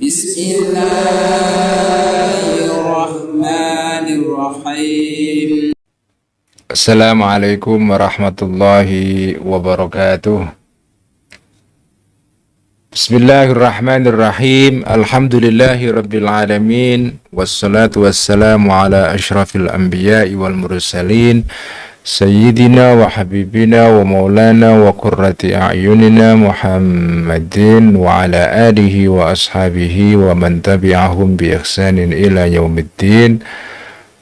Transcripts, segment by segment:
Bismillahirrahmanirrahim. Assalamualaikum warahmatullahi wabarakatuh. Bismillahirrahmanirrahim. Alhamdulillahi rabbil alamin. Wassalatu wassalamu ala ashrafil anbiya'i wal mursalin, Sayyidina wa habibina wa maulana wa qurrati a'yunina Muhammadin wa ala alihi wa ashabihi wa man tabi'ahum bi ihsanin ila yaumiddin.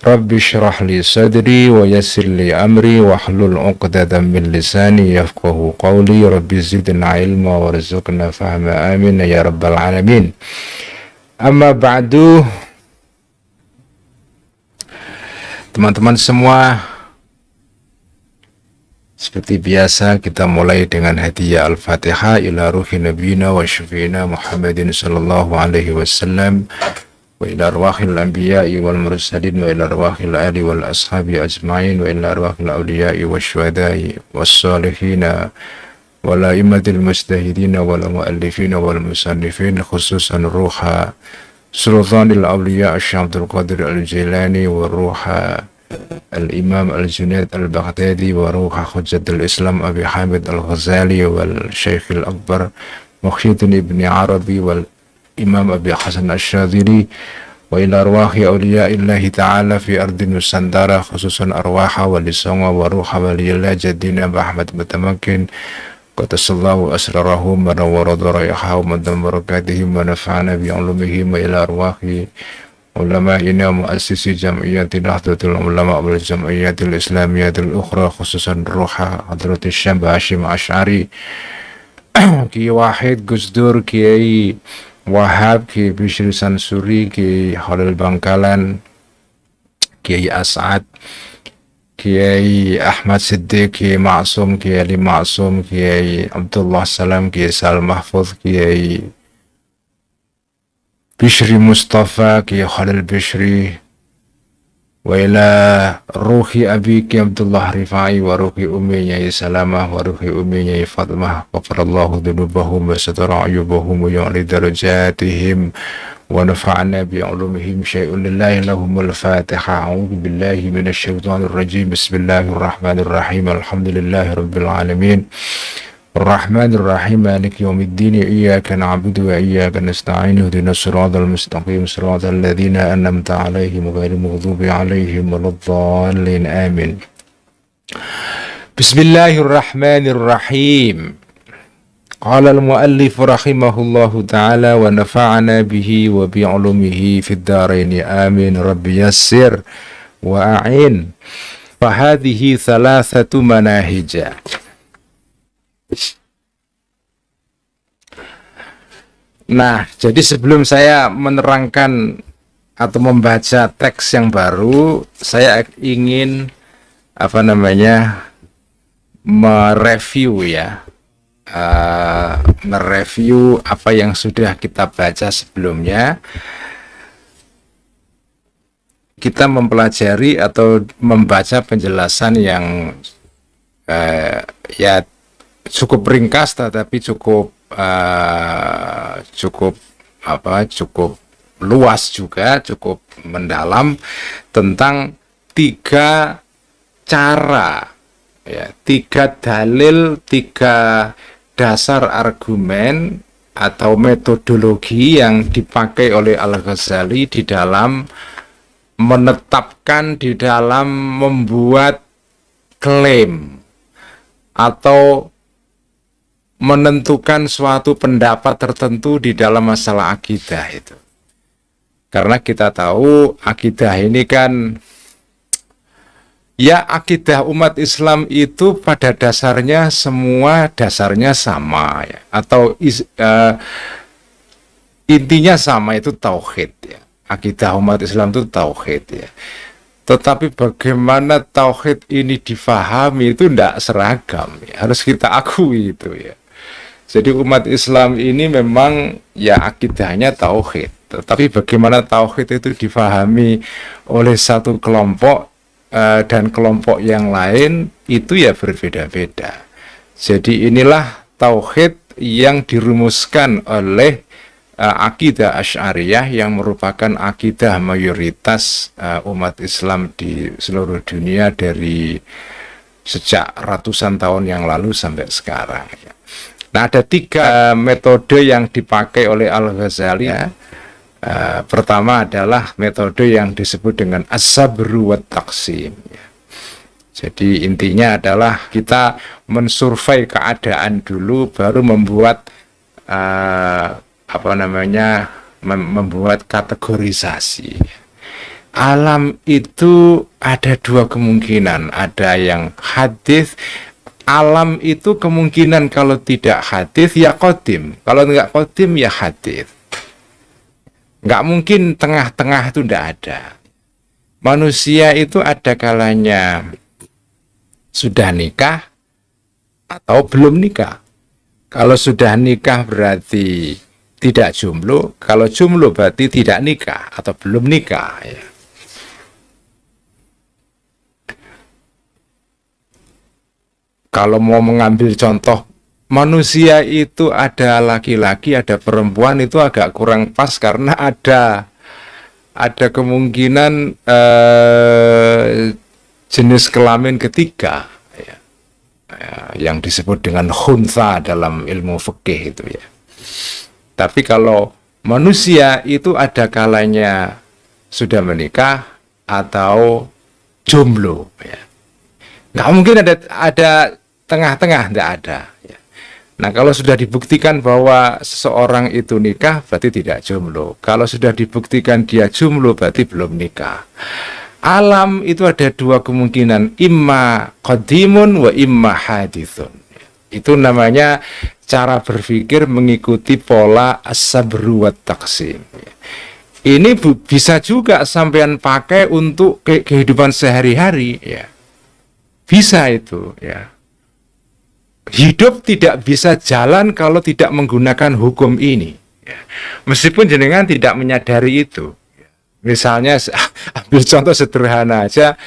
Rabbi syrah li sadri wa yassir li amri wa hlul uqdatan min lisani yafqahu qawli. Rabbi zidna ilma wa rizqna fahma, amin ya rabbal alamin. Amma ba'du, teman-teman semua, seperti biasa kita mulai dengan hadiah Al-Fatihah ila ruhi nabiyina wa syafiina Muhammadin sallallahu alaihi wasallam wa ila arwahil anbiya'i wal mursalin wa ila arwahil ali wal ashabi ajma'in wa ila arwahil awliya'i wasyuhada'i wassalihin wal a'immatil mujtahidin wal muallifin wal musannifin, khususan ruha sultanil awliya' Syekh Abdul Qadir Al-Jilani wa ruha Al-Imam Al-Junaid Al-Baghdadi wa ruha Hujjatul Islam Abi Hamid Al-Ghazali wal Syekh Al-Akbar Muhyiddin Ibn Arabi wal Imam Abi Hasan Asy-Syadzili wa ila arwahi awliya'illahi ta'ala fi ardi Nusantara, khususan arwaha wali songo wa ruha waliyillah jadina Ahmad Mutamakin qatasallahu asrarahum wa nawwara darayahum wa barakatihim wa nafa'ana bi ulumihim wa ila arwahi ulama'ina muassisi jam'iyyatil Nahdlatul Ulama wal jam'iyyatil Islamiyyatil ukhra, khususan ruha Hadratus Syekh Hasyim Asy'ari, Kiai Wahid Gus Dur, Kiai Wahab, Kiai Bisri Sansuri, Kiai Khalil Bangkalan, Kiai As'ad, Kiai Ahmad Siddiq, Kiai Ma'sum, Kiai Ali Ma'sum, Kiai Abdullah Salam, Kiai Sal Mahfuz, Kiai Bishri Mustafa, Kiai Khalil Bishri, wa ila ruhi abi Kiai Abdullah Rifai wa ruhi ummi Nyai Salamah wa ruhi ummi Nyai Fatimah, ghafarallahu dzunubahum wa satara ayubahum wa ya'li darajatihim wa nafa'ana bi ulumihim syai'un lillahi lahumul Fatiha. A'udzu billahi minasy syaithanir rajim. Bismillahirrahmanirrahim. Alhamdulillahi rabbil alamin. Ar-Rahmanir Rahim, Maliki yaumiddin. Iyyaka na'budu wa iyyaka nasta'in. Ihdinas siratal mustaqim, siratal ladzina an'amta 'alaihim ghairil maghdubi 'alaihim waladdallin. Amin. Bismillahirrahmanirrahim. Qala al-muallif rahimahullahu ta'ala wa nafa'ana bihi wa bi 'ulumihi fid dharain. Amin. Rabbi yassir wa a'in. Fa hadhihi thalathatu manahij. Nah, jadi sebelum saya menerangkan atau membaca teks yang baru, saya ingin mereview mereview apa yang sudah kita baca sebelumnya. Kita mempelajari atau membaca penjelasan yang ya cukup ringkas, tetapi cukup luas juga, cukup mendalam, tentang tiga cara, tiga dalil, tiga dasar argumen atau metodologi yang dipakai oleh Al-Ghazali di dalam menetapkan, di dalam membuat klaim atau menentukan suatu pendapat tertentu di dalam masalah akidah itu. Karena kita tahu akidah ini kan, ya, akidah umat Islam itu pada dasarnya semua dasarnya sama, ya, atau intinya sama, itu tauhid, ya. Akidah umat Islam itu tauhid, ya. Tetapi bagaimana tauhid ini difahami itu tidak seragam, ya. Harus kita akui itu, ya. Jadi umat Islam ini memang ya akidahnya tauhid, tetapi bagaimana tauhid itu difahami oleh satu kelompok dan kelompok yang lain itu ya berbeda-beda. Jadi inilah tauhid yang dirumuskan oleh akidah Asy'ariyah yang merupakan akidah mayoritas umat Islam di seluruh dunia dari sejak ratusan tahun yang lalu sampai sekarang. Nah, ada 3 metode yang dipakai oleh Al-Ghazali. Pertama adalah metode yang disebut dengan as-sabru wa taqsim. Jadi intinya adalah kita mensurvei keadaan dulu, baru membuat membuat kategorisasi. Alam itu ada 2 kemungkinan, ada yang hadis. Alam itu kemungkinan kalau tidak hadis ya qadim, kalau nggak qadim ya hadis. Nggak mungkin tengah-tengah itu nggak ada. Manusia itu ada kalanya sudah nikah atau belum nikah. Kalau sudah nikah berarti tidak jomblo, kalau jomblo berarti tidak nikah atau belum nikah. Ya. Kalau mau mengambil contoh, manusia itu ada laki-laki, ada perempuan, itu agak kurang pas karena ada kemungkinan jenis kelamin ketiga yang disebut dengan khuntha dalam ilmu fikih itu ya. Tapi kalau manusia itu ada kalanya sudah menikah atau jomblo ya. Nggak mungkin ada tengah-tengah, nggak ada ya. Nah, kalau sudah dibuktikan bahwa seseorang itu nikah berarti tidak jomblo. Kalau sudah dibuktikan dia jomblo berarti belum nikah. Alam itu ada 2 kemungkinan, imma qadimun wa imma hadithun. Itu namanya cara berpikir mengikuti pola as-sabru wa taqsim. Ini bisa juga sampean pakai untuk kehidupan sehari-hari ya. Bisa itu ya. Hidup tidak bisa jalan kalau tidak menggunakan hukum ini ya. Meskipun jenengan tidak menyadari itu. Misalnya ambil contoh sederhana aja,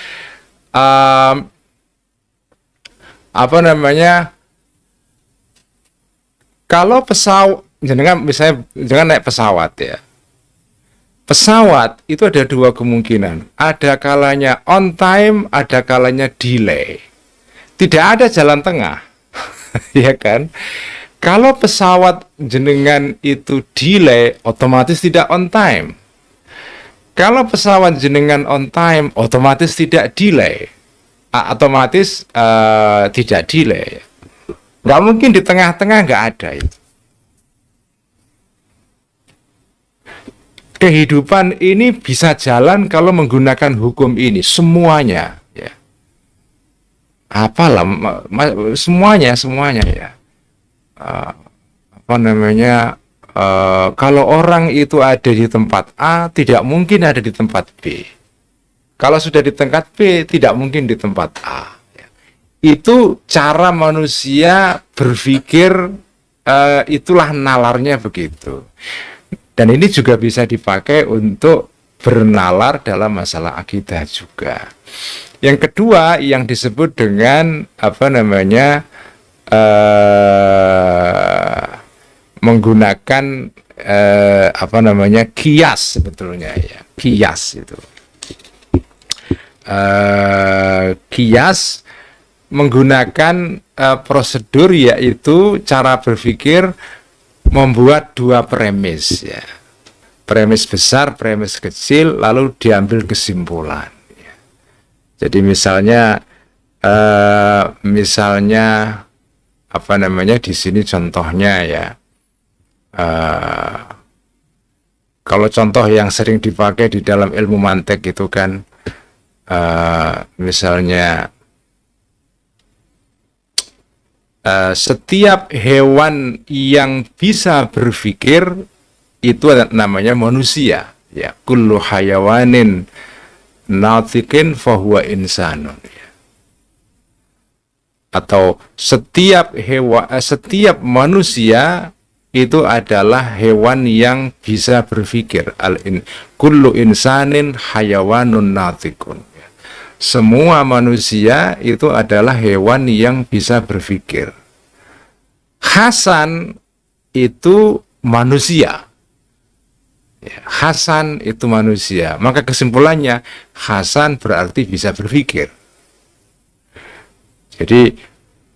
kalau pesawat, misalnya jangan naik pesawat ya. Pesawat itu ada 2 kemungkinan, ada kalanya on time, ada kalanya delay. Tidak ada jalan tengah, ya kan? Kalau pesawat jenengan itu delay, otomatis tidak on time. Kalau pesawat jenengan on time, otomatis tidak delay, otomatis tidak delay. Nggak mungkin di tengah-tengah, nggak ada itu. Kehidupan ini bisa jalan kalau menggunakan hukum ini, semuanya. Ya. Apalah, semuanya ya. Kalau orang itu ada di tempat A, tidak mungkin ada di tempat B. Kalau sudah di tempat B, tidak mungkin di tempat A. Itu cara manusia berpikir, itulah nalarnya begitu. Dan ini juga bisa dipakai untuk bernalar dalam masalah akidah juga. Yang kedua, yang disebut dengan menggunakan kias sebetulnya ya, kias itu. Kias menggunakan prosedur, yaitu cara berpikir membuat 2 premis ya. Premis besar, premis kecil, lalu diambil kesimpulan ya. Jadi misalnya di sini contohnya ya. Kalau contoh yang sering dipakai di dalam ilmu mantik itu kan misalnya setiap hewan yang bisa berpikir itu namanya manusia ya. Kullu hayawanin natiqin fahuwa insanun ya. Atau setiap manusia itu adalah hewan yang bisa berpikir. Kullu insanin hayawanun natiqun. Semua manusia itu adalah hewan yang bisa berpikir. Hasan itu manusia. Ya, Hasan itu manusia. Maka kesimpulannya, Hasan berarti bisa berpikir. Jadi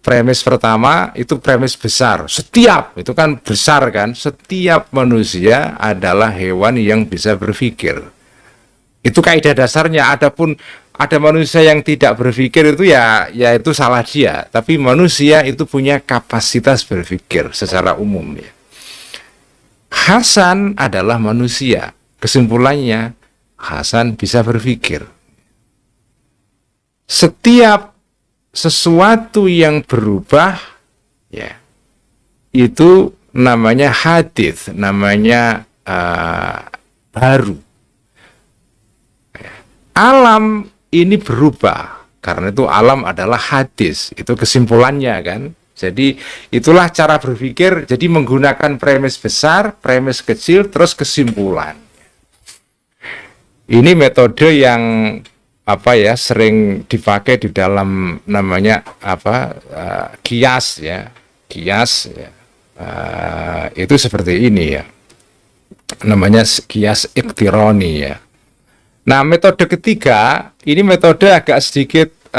premis pertama itu premis besar. Setiap, itu kan besar kan, setiap manusia adalah hewan yang bisa berpikir. Itu kaidah dasarnya. Adapun ada manusia yang tidak berpikir itu ya itu salah dia. Tapi manusia itu punya kapasitas berpikir secara umum ya. Hasan adalah manusia. Kesimpulannya, Hasan bisa berpikir. Setiap sesuatu yang berubah, ya, itu namanya hadits, namanya baru. Alam ini berubah, karena itu alam adalah hadis. Itu kesimpulannya kan. Jadi itulah cara berpikir, jadi menggunakan premis besar, premis kecil, terus kesimpulan. Ini metode yang sering dipakai di dalam namanya kias ya. Kias ya. Itu seperti ini ya. Namanya kias iktironi ya. Nah, metode ketiga, ini metode agak sedikit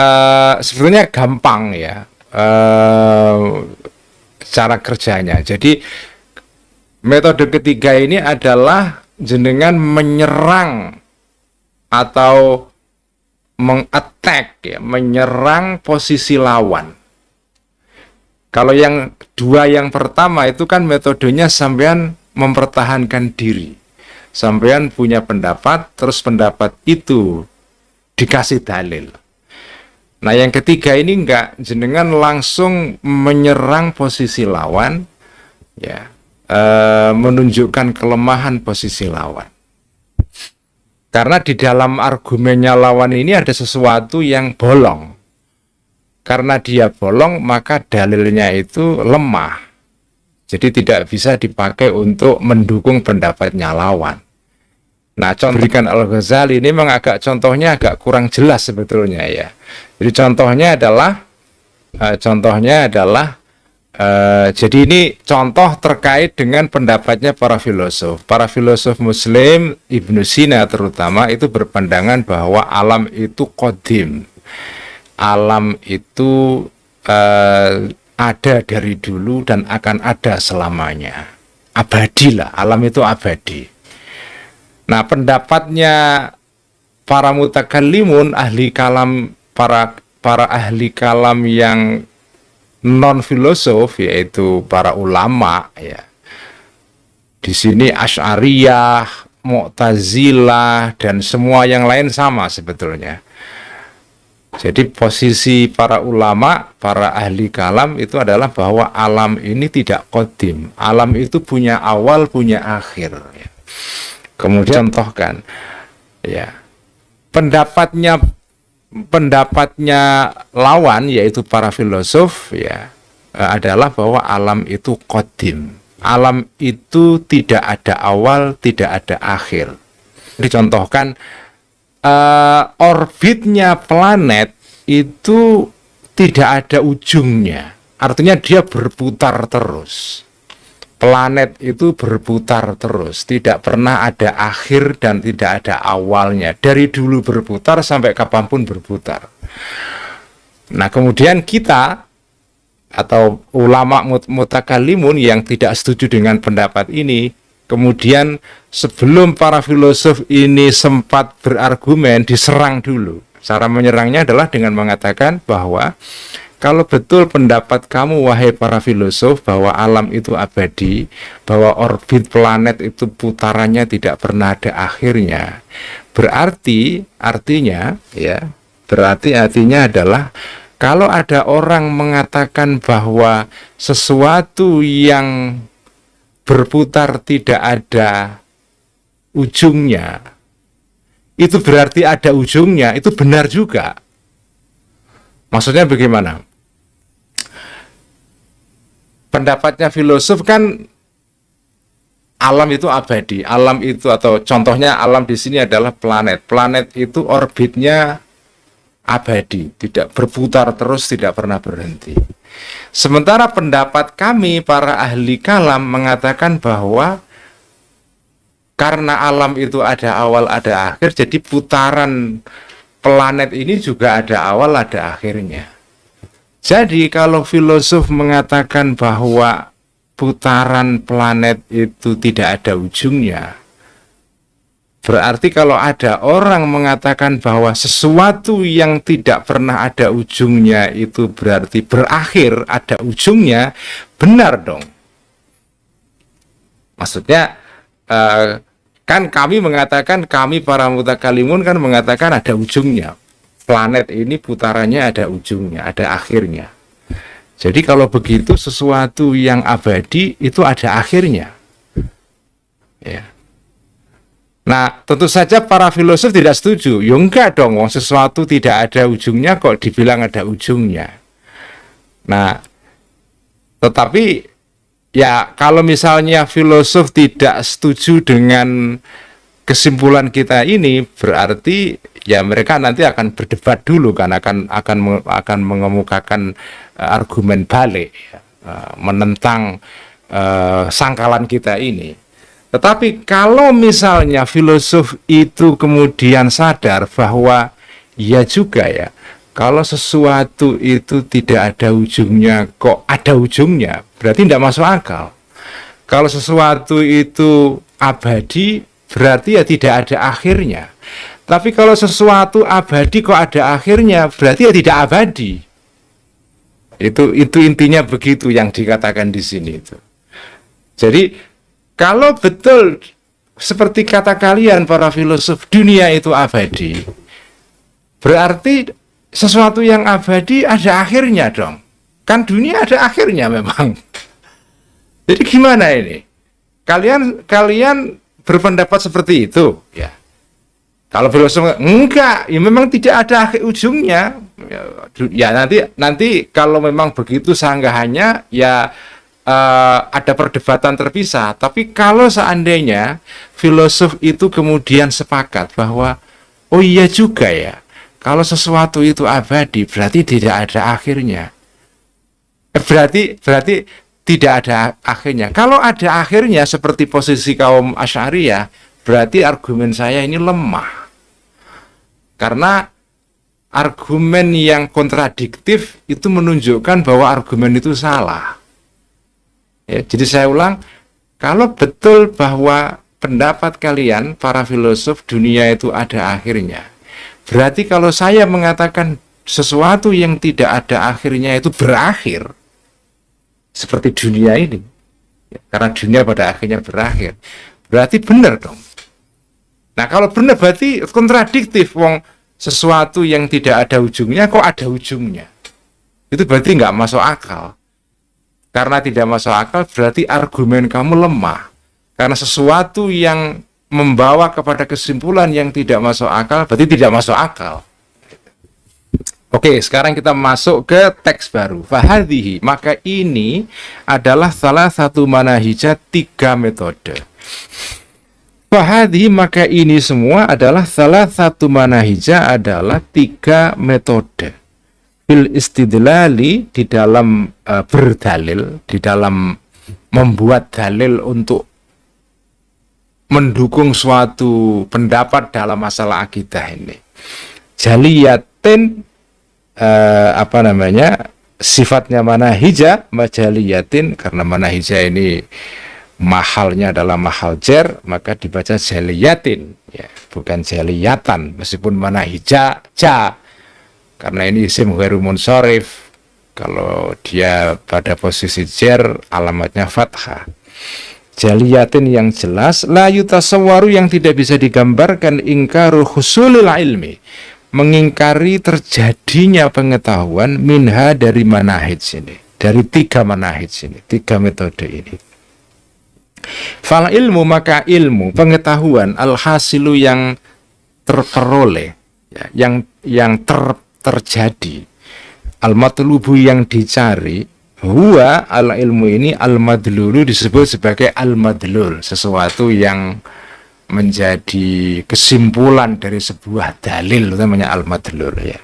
sebetulnya gampang ya. Cara kerjanya. Jadi metode ketiga ini adalah jenengan menyerang atau mengattack ya, menyerang posisi lawan. Kalau yang dua yang pertama itu kan metodenya sampean mempertahankan diri. Sampean punya pendapat, terus pendapat itu dikasih dalil. Nah, yang ketiga ini enggak, jenengan langsung menyerang posisi lawan, ya, menunjukkan kelemahan posisi lawan. Karena di dalam argumennya lawan ini ada sesuatu yang bolong. Karena dia bolong, maka dalilnya itu lemah. Jadi tidak bisa dipakai untuk mendukung pendapatnya lawan. Nah, contohkan Al-Ghazali ini memang contohnya agak kurang jelas sebetulnya ya. Jadi contohnya adalah jadi ini contoh terkait dengan pendapatnya para filosof. Para filosof Muslim, Ibnu Sina terutama, itu berpandangan bahwa alam itu qadim. Alam itu ada dari dulu dan akan ada selamanya. Abadilah, alam itu abadi. Nah, pendapatnya para mutakallimun, ahli kalam, para ahli kalam yang non filosof, yaitu para ulama ya. Di sini Asy'ariyah, Mu'tazilah dan semua yang lain sama sebetulnya. Jadi posisi para ulama, para ahli kalam itu adalah bahwa alam ini tidak qadim. Alam itu punya awal, punya akhir ya. Kemudian contohkan ya, pendapatnya lawan, yaitu para filosof ya, adalah bahwa alam itu qadim. Alam itu tidak ada awal, tidak ada akhir. Dicontohkan orbitnya planet itu tidak ada ujungnya. Artinya dia berputar terus. Planet itu berputar terus, tidak pernah ada akhir dan tidak ada awalnya. Dari dulu berputar sampai kapanpun berputar. Nah, kemudian kita atau ulama mutakallimun yang tidak setuju dengan pendapat ini, kemudian sebelum para filosof ini sempat berargumen, diserang dulu. Cara menyerangnya adalah dengan mengatakan bahwa kalau betul pendapat kamu, wahai para filosof, bahwa alam itu abadi, bahwa orbit planet itu putarannya tidak pernah ada akhirnya, artinya adalah kalau ada orang mengatakan bahwa sesuatu yang berputar tidak ada ujungnya, itu berarti ada ujungnya, itu benar juga. Maksudnya bagaimana? Pendapatnya filosof kan alam itu abadi. Alam itu, atau contohnya alam di sini adalah planet. Planet itu orbitnya abadi, tidak berputar terus, tidak pernah berhenti. Sementara pendapat kami para ahli kalam mengatakan bahwa karena alam itu ada awal ada akhir, jadi putaran planet ini juga ada awal ada akhirnya. Jadi kalau filosof mengatakan bahwa putaran planet itu tidak ada ujungnya, berarti kalau ada orang mengatakan bahwa sesuatu yang tidak pernah ada ujungnya itu berarti berakhir ada ujungnya, benar dong. Maksudnya kan kami mengatakan, kami para mutakalimun kan mengatakan ada ujungnya. Planet ini putarannya ada ujungnya, ada akhirnya. Jadi kalau begitu sesuatu yang abadi itu ada akhirnya. Ya. Nah, tentu saja para filosof tidak setuju. Ya enggak dong, sesuatu tidak ada ujungnya kok dibilang ada ujungnya. Nah, tetapi ya kalau misalnya filosof tidak setuju dengan kesimpulan kita ini, berarti ya mereka nanti akan berdebat dulu kan, akan mengemukakan argumen balik, menentang sangkalan kita ini. Tetapi kalau misalnya filosof itu kemudian sadar bahwa ya juga ya, kalau sesuatu itu tidak ada ujungnya kok ada ujungnya, berarti tidak masuk akal. Kalau sesuatu itu abadi, berarti ya tidak ada akhirnya. Tapi kalau sesuatu abadi kok ada akhirnya, berarti ya tidak abadi. Itu intinya begitu yang dikatakan di sini itu. Jadi kalau betul seperti kata kalian para filosof, dunia itu abadi, berarti sesuatu yang abadi ada akhirnya dong. Kan dunia ada akhirnya memang. Jadi gimana ini? Kalian berpendapat seperti itu, ya. Kalau filosof enggak, ya memang tidak ada akhir ujungnya. Ya nanti kalau memang begitu sanggahannya, ya ada perdebatan terpisah. Tapi kalau seandainya filosof itu kemudian sepakat bahwa oh iya juga ya, kalau sesuatu itu abadi berarti tidak ada akhirnya. Berarti tidak ada akhirnya. Kalau ada akhirnya seperti posisi kaum Asy'ariyah, berarti argumen saya ini lemah. Karena argumen yang kontradiktif itu menunjukkan bahwa argumen itu salah. Ya, jadi saya ulang, kalau betul bahwa pendapat kalian para filosof dunia itu ada akhirnya, berarti kalau saya mengatakan sesuatu yang tidak ada akhirnya itu berakhir, seperti dunia ini, ya, karena dunia pada akhirnya berakhir, berarti benar dong. Nah kalau benar berarti kontradiktif, wong sesuatu yang tidak ada ujungnya kok ada ujungnya, itu berarti nggak masuk akal. Karena tidak masuk akal berarti argumen kamu lemah, karena sesuatu yang membawa kepada kesimpulan yang tidak masuk akal berarti tidak masuk akal. Oke, sekarang kita masuk ke teks baru. Fahadhihi, maka ini adalah salah satu manahijah 3 metode. Fahadhihi, maka ini semua adalah salah satu manahijah, adalah 3 metode. Fil istidlali, di dalam berdalil, di dalam membuat dalil untuk mendukung suatu pendapat dalam masalah akidah ini. Jaliyatin, sifatnya manahijah, majaliyatin, karena manahijah ini mahalnya adalah mahal jar, maka dibaca jaliyatin, ya, bukan jaliyatan, meskipun manahijah ja, karena ini isim ghairu munsharif. Kalau dia pada posisi jar, alamatnya fathah. Jaliyatin yang jelas, la yutasawwaru, yang tidak bisa digambarkan, ingkaru husulil ilmi, mengingkari terjadinya pengetahuan, minha, dari manahij ini, dari 3 manahij ini, 3 metode ini. Fal ilmu, maka ilmu, pengetahuan, al hasilu, yang terperoleh, ya, yang terjadi, al matlubu, yang dicari, huwa, al ilmu ini, al madlulu, disebut sebagai al madlul, sesuatu yang menjadi kesimpulan dari sebuah dalil, namanya al-madlul, ya.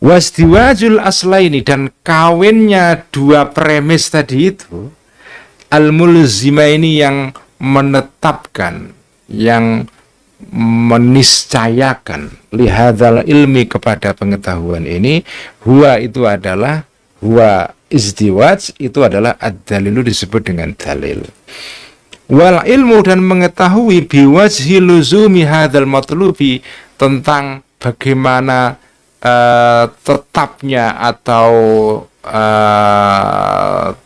Wasdiwajul aslaini, dan kawinnya 2 premis tadi itu, al-mulzima ini, yang menetapkan, yang meniscayakan lihadzal ilmi kepada pengetahuan ini, huwa itu adalah huwa izdiwaj itu adalah ad-dalilu disebut dengan dalil. Wal ilmu dan mengetahui biwajhi luzumi hadzal matlubi tentang bagaimana tetapnya atau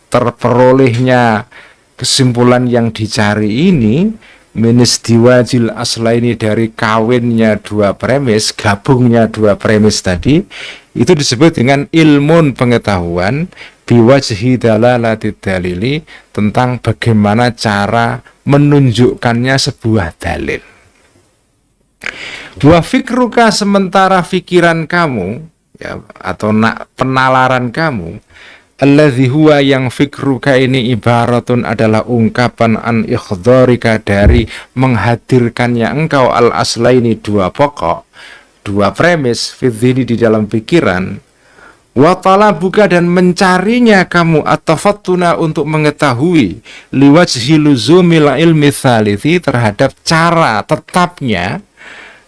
terperolehnya kesimpulan yang dicari ini minisdiwajil aslaini dari kawinnya dua premis, gabungnya dua premis tadi, itu disebut dengan ilmun pengetahuan biwajhi dalalatid dalili tentang bagaimana cara menunjukkannya sebuah dalil. Wa fikruka sementara fikiran kamu ya, atau penalaran kamu, alladzi huwa yang fikruka ini ibaratun adalah ungkapan an ikhdharika dari menghadirkannya engkau al aslaini dua pokok, dua premis fidzini di dalam pikiran, wa talabuka dan mencarinya kamu at-tafattuna untuk mengetahui liwajhi luzumil ilmi tsalithi terhadap cara tetapnya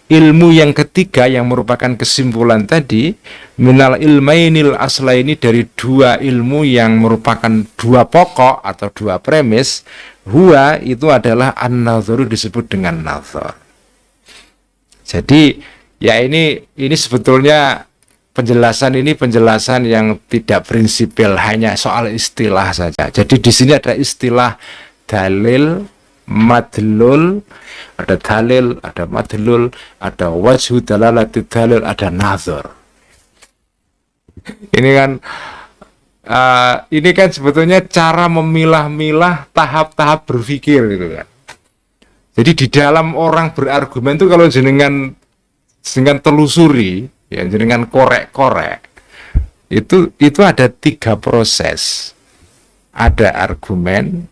ilmu yang ketiga yang merupakan kesimpulan tadi minal ilmainil aslaini dari dua ilmu yang merupakan dua pokok atau dua premis, huwa itu adalah an-nadharu disebut dengan nadhar. Jadi ya ini sebetulnya penjelasan yang tidak prinsipil, hanya soal istilah saja. Jadi di sini ada istilah dalil, madlul, ada dalil, ada madlul, ada wajhu dalalatid dalil, ada nazar. Ini kan sebetulnya cara memilah-milah tahap-tahap berpikir gitu kan. Jadi di dalam orang berargumen itu kalau jenengan telusuri, ya jenengan korek-korek, itu ada 3 proses. Ada argumen,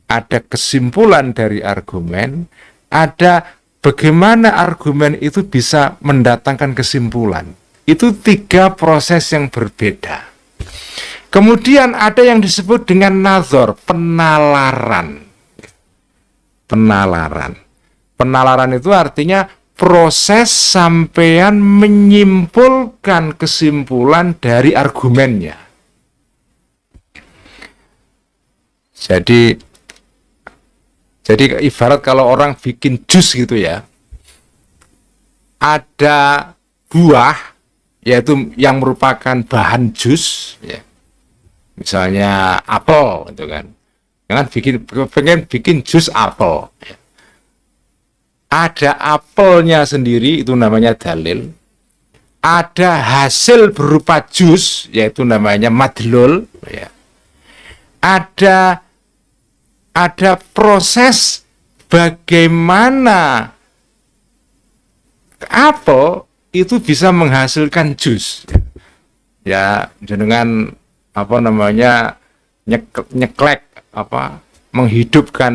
ada kesimpulan dari argumen, ada bagaimana argumen itu bisa mendatangkan kesimpulan. Itu 3 proses yang berbeda. Kemudian ada yang disebut dengan nazar, penalaran. Penalaran itu artinya proses sampean menyimpulkan kesimpulan dari argumennya. Jadi ibarat kalau orang bikin jus gitu ya, ada buah yaitu yang merupakan bahan jus ya, misalnya apel gitu kan, pengen bikin jus apel ya. Ada apelnya sendiri itu namanya dalil, ada hasil berupa jus yaitu namanya madlul ya. Ada proses bagaimana apel itu bisa menghasilkan jus. Ya, dengan nyeklek menghidupkan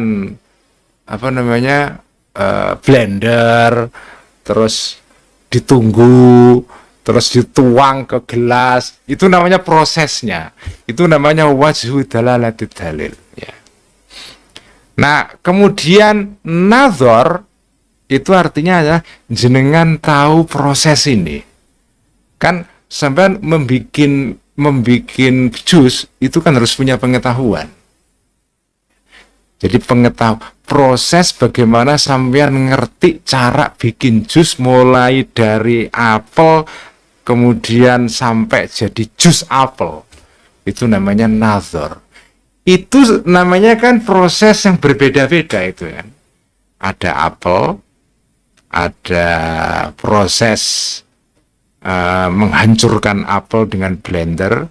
blender, terus ditunggu, terus dituang ke gelas, itu namanya prosesnya. Itu namanya wajhu dalalatid dalil ya. Nah, kemudian nazar itu artinya adalah jenengan tahu proses ini. Kan sampai membikin jus itu kan harus punya pengetahuan. Jadi proses bagaimana sampean ngerti cara bikin jus mulai dari apel kemudian sampai jadi jus apel. Itu namanya nazar. Itu namanya kan proses yang berbeda-beda itu kan. Ada apel, ada proses menghancurkan apel dengan blender,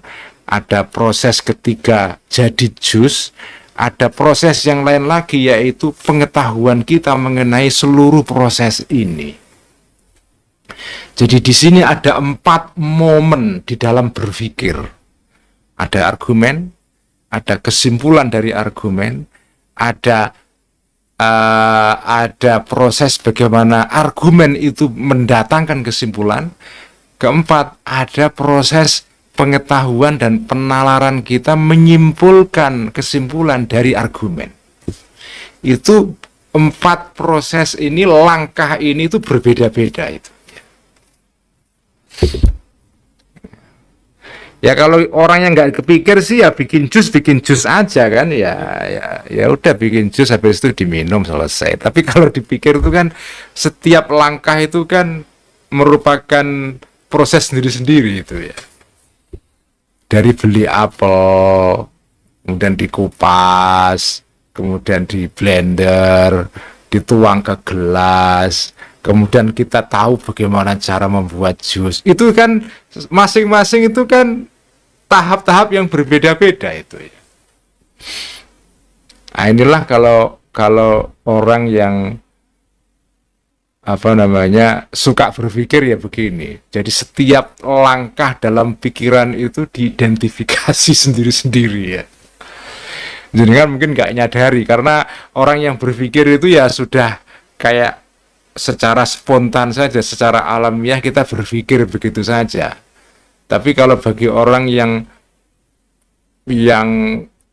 ada proses ketiga jadi jus, ada proses yang lain lagi yaitu pengetahuan kita mengenai seluruh proses ini. Jadi di sini ada 4 momen di dalam berpikir. Ada argumen, ada kesimpulan dari argumen, ada proses bagaimana argumen itu mendatangkan kesimpulan. Keempat, ada proses pengetahuan dan penalaran kita menyimpulkan kesimpulan dari argumen. Itu 4 proses ini, langkah ini itu berbeda-beda itu. Ya kalau orang yang nggak kepikir sih ya bikin jus aja kan, ya udah bikin jus habis itu diminum selesai. Tapi kalau dipikir itu kan setiap langkah itu kan merupakan proses sendiri-sendiri itu ya. Dari beli apel, kemudian dikupas, kemudian di blender, dituang ke gelas, kemudian kita tahu bagaimana cara membuat jus. Itu kan masing-masing itu kan tahap-tahap yang berbeda-beda itu ya. Nah, inilah kalau orang yang suka berpikir ya begini. Jadi setiap langkah dalam pikiran itu diidentifikasi sendiri-sendiri ya. Jadi kan mungkin nggak nyadari karena orang yang berpikir itu ya sudah kayak secara spontan saja, secara alamiah kita berpikir begitu saja. Tapi kalau bagi orang yang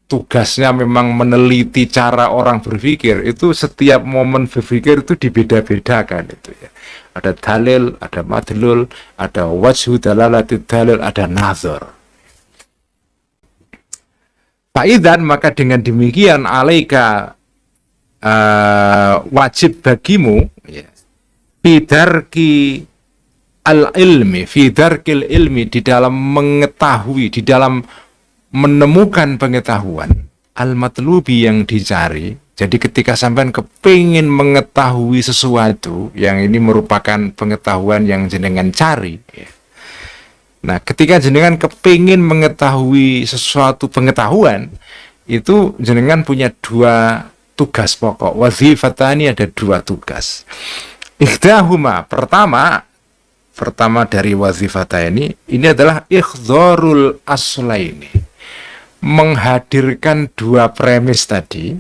tugasnya memang meneliti cara orang berpikir, itu setiap momen berpikir itu dibeda-bedakan itu ya. Ada dalil, ada madlul, ada wajhu dalalati dalil, ada nazar. Faidan, maka dengan demikian alaika wajib bagimu ya, bidarki al-ilmi, fi darkil ilmi, di dalam mengetahui, di dalam menemukan pengetahuan al-matlubi yang dicari. Jadi ketika sampean kepingin mengetahui sesuatu yang ini merupakan pengetahuan yang jenengan cari ya. Nah ketika jenengan kepingin mengetahui sesuatu pengetahuan, itu jenengan punya 2 tugas pokok. Wazifatani, ada 2 tugas. Ikhdahuma, pertama dari wazifata ini adalah ikhdharul aslaini, menghadirkan 2 premis tadi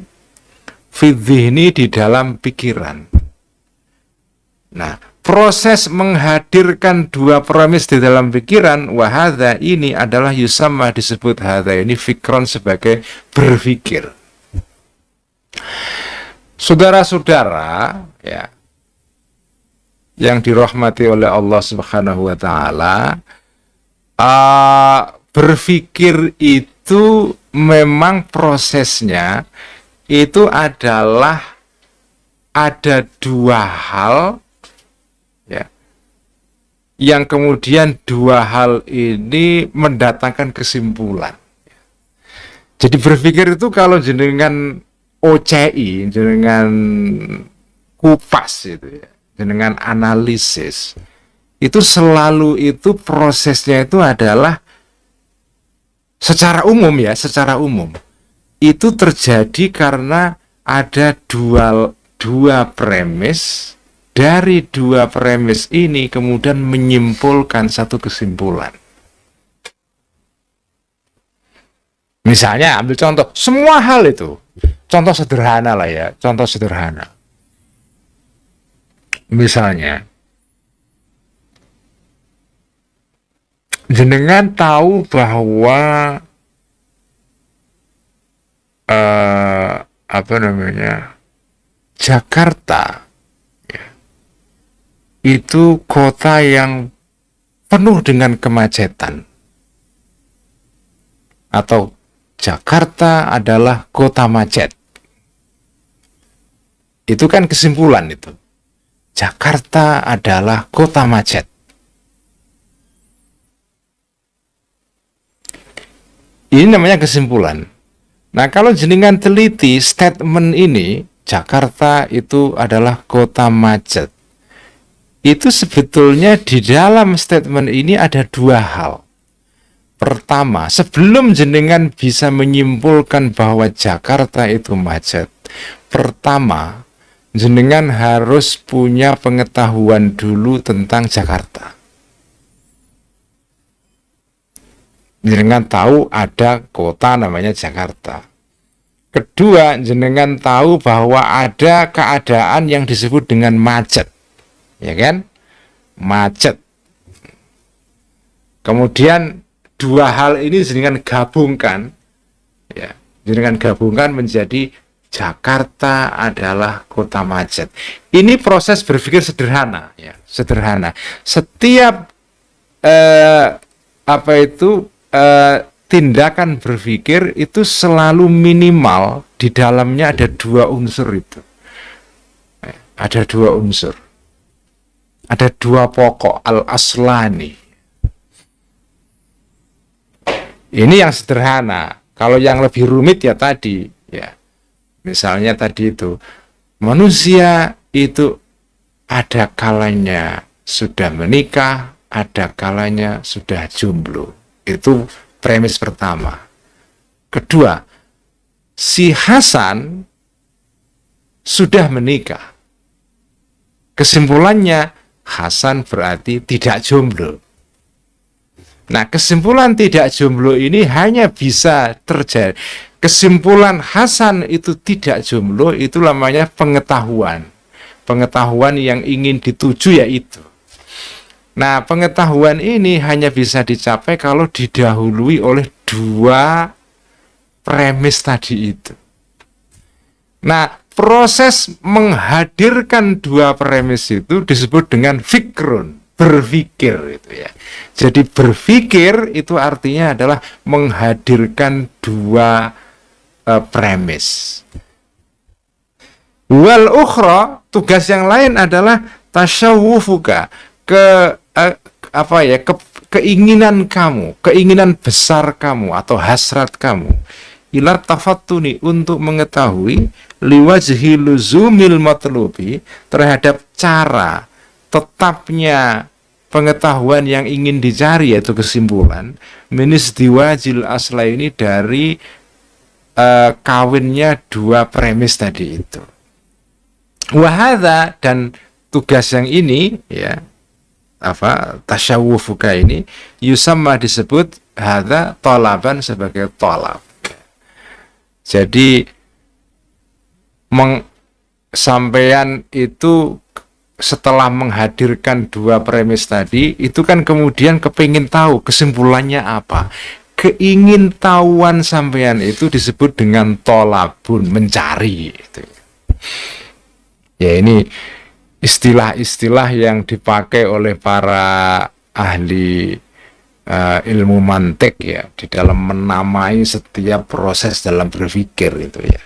fi dzihni, di dalam pikiran. Nah, proses menghadirkan 2 premis di dalam pikiran, wahadha, ini adalah yusamma, disebut hadha ini fikron, sebagai berpikir. Saudara-saudara ya yang dirahmati oleh Allah Subhanahu wa taala, berpikir itu memang prosesnya itu adalah ada 2 hal ya, yang kemudian 2 hal ini mendatangkan kesimpulan. Jadi berpikir itu kalau jenengan OCI, jenengan kupas itu ya, dengan analisis, itu selalu itu prosesnya itu adalah secara umum ya, secara umum itu terjadi karena ada dua premis. Dari 2 premis ini kemudian menyimpulkan satu kesimpulan. Misalnya ambil contoh, semua hal itu contoh sederhana lah ya, contoh sederhana. Misalnya, jenengan tahu bahwa Jakarta ya, itu kota yang penuh dengan kemacetan, atau Jakarta adalah kota macet. Itu kan kesimpulan itu. Jakarta adalah kota macet. Ini namanya kesimpulan. Nah, kalau jenengan teliti statement ini, Jakarta itu adalah kota macet, itu sebetulnya di dalam statement ini ada 2 hal. Pertama, sebelum jenengan bisa menyimpulkan bahwa Jakarta itu macet, pertama, jenengan harus punya pengetahuan dulu tentang Jakarta. Jenengan tahu ada kota namanya Jakarta. Kedua, jenengan tahu bahwa ada keadaan yang disebut dengan macet. Ya kan? Macet. Kemudian 2 hal ini jenengan gabungkan, ya, jenengan gabungkan menjadi Jakarta adalah kota macet. Ini proses berpikir sederhana, ya, sederhana. Setiap tindakan berpikir itu selalu minimal di dalamnya ada dua unsur itu. Ada dua unsur. Ada dua pokok al-aslani. Ini yang sederhana. Kalau yang lebih rumit ya tadi, ya. Misalnya tadi itu, manusia itu ada kalanya sudah menikah, ada kalanya sudah jomblo. Itu premis pertama. Kedua, si Hasan sudah menikah. Kesimpulannya, Hasan berarti tidak jomblo. Nah, kesimpulan tidak jomblo ini hanya bisa terjadi. Kesimpulan Hasan itu tidak jomblo itu namanya pengetahuan. Pengetahuan yang ingin dituju yaitu. Nah, pengetahuan ini hanya bisa dicapai kalau didahului oleh dua premis tadi itu. Nah, proses menghadirkan dua premis itu disebut dengan fikrun. Berpikir itu ya. Jadi berpikir itu artinya adalah menghadirkan dua premis. Wal ukhra, tugas yang lain adalah tasyawufuka, keinginan kamu, keinginan besar kamu atau hasrat kamu ila tafattuni, untuk mengetahui liwajhi luzumil matlubi, terhadap cara tetapnya pengetahuan yang ingin dicari, yaitu kesimpulan minis diwajil asla ini dari kawinnya dua premis tadi itu. Wahada, dan tugas yang ini ya, tasyawufuka ini yusamma, disebut hadza talaban, sebagai talab. Jadi sampean itu setelah menghadirkan dua premis tadi, itu kan kemudian kepingin tahu kesimpulannya apa. Keingintahuan sampean itu disebut dengan tolabun, mencari. Itu. Ya, ini istilah-istilah yang dipakai oleh para ahli ilmu mantik ya, di dalam menamai setiap proses dalam berpikir itu ya.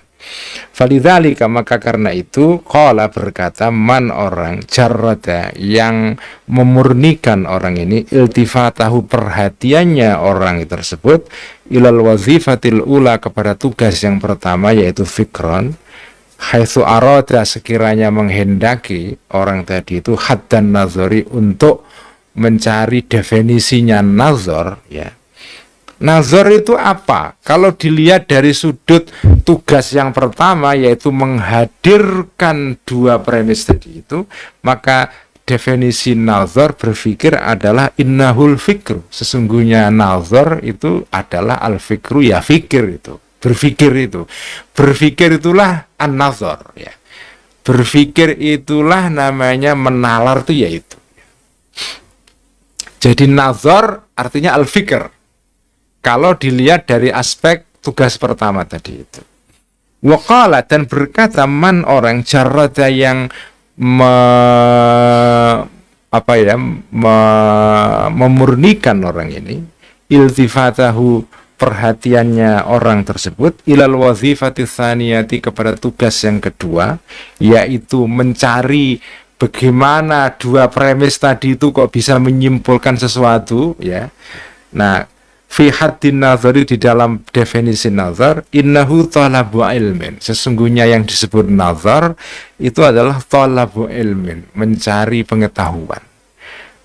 Falidzalika, maka karena itu, qala, berkata, man, orang, jarrada, yang memurnikan orang ini, iltifatahu, perhatiannya orang tersebut, ilal wazifatil ula, kepada tugas yang pertama, yaitu fikron, haitsu arada, sekiranya menghendaki orang tadi itu haddan nazari, untuk mencari definisinya nazar ya. Nazar itu apa? Kalau dilihat dari sudut tugas yang pertama, yaitu menghadirkan dua premis tadi itu, maka definisi nazar, berpikir, adalah innahul fikru. Sesungguhnya nazar itu adalah al-fikru, ya fikir itu. Berpikir itu. Berpikir itulah an-nazar ya. Berpikir itulah namanya menalar itu yaitu. Jadi nazar artinya al-fikr. Kalau dilihat dari aspek tugas pertama tadi itu. Waqala, dan berkata, man, orang, jarrada, yang memurnikan orang ini, iltifatahu, perhatiannya orang tersebut, ilal wazifati tsaniyati, kepada tugas yang kedua, yaitu mencari bagaimana dua premis tadi itu kok bisa menyimpulkan sesuatu ya. Nah, fi haddin nazari, di dalam definisi nazar, innahu talabu ilmin, sesungguhnya yang disebut nazar itu adalah talabu ilmin, mencari pengetahuan,